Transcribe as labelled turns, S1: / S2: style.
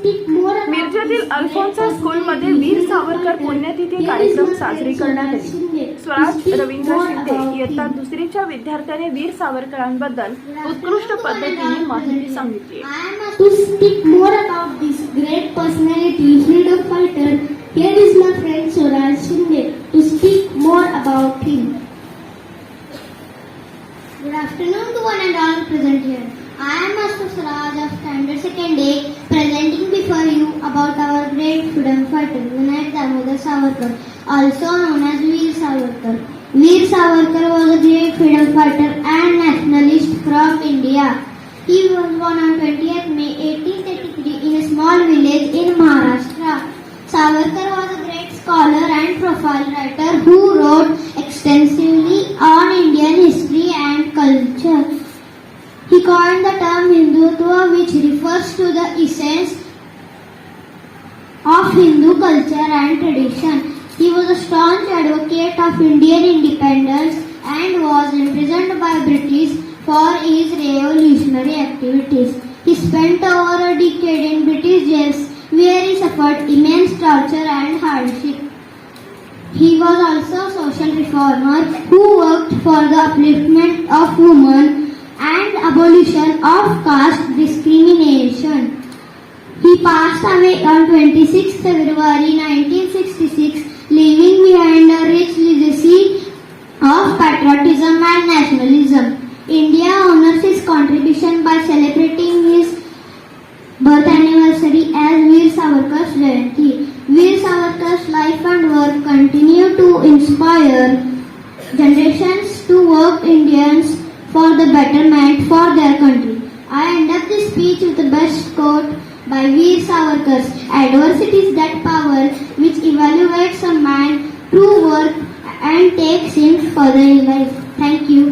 S1: speak more about
S2: मिरजेतील
S1: this
S2: Alphonsa
S1: great
S2: स्कूलमध्ये
S1: personality,
S2: वीर
S1: freedom
S2: Savarkar
S1: fighter.
S2: पुण्यतिथी
S1: Here
S2: कार्यक्रम
S1: is my
S2: साजरी
S1: friend
S2: करण्यात
S1: Swaraj
S2: आली.
S1: Shinde to
S2: Swaraj
S1: speak
S2: Ravindra
S1: more
S2: Shinde
S1: about
S2: इयत्ता
S1: him.
S2: दुसरीच्या विद्यार्थ्याने वीर सावरकरांबद्दल उत्कृष्ट पद्धतीने माहिती सांगितली.
S1: I am asked to speak more about this great personality, freedom fighter. Here is my friend Swaraj Shinde to speak more about him. Good afternoon to one and all present here. I am Master Swaraj of Standard 2nd A, presenting before you about our great freedom fighter, Vinayak Damodar Savarkar, also known as Veer Savarkar. Veer Savarkar was a great freedom fighter and nationalist from India. He was born on 20th May 1833 in a small village in Maharashtra. Savarkar was a great scholar and profile writer who wrote extensively on Indian history and culture. He coined the term Hindutva, which refers to the essence of Hindu culture and tradition. He was a staunch advocate of Indian independence and was imprisoned by British for his revolutionary activities. He spent over a decade in British jails where he suffered immense torture and hardship. He was also a social reformer who worked for the upliftment of women and abolition of caste discrimination. He passed away on 26 February 1966, leaving behind a rich legacy of patriotism and nationalism. India honors his contribution by celebrating his birth anniversary as Veer Savarkar's Jayanti. Veer Savarkar's life and work continue to inspire generations to work Indians for the betterment for their country. I end up this speech with the best quote by Veer Savarkar: "Adversity is that power which evaluates a man true worth and takes him further in life." Thank you.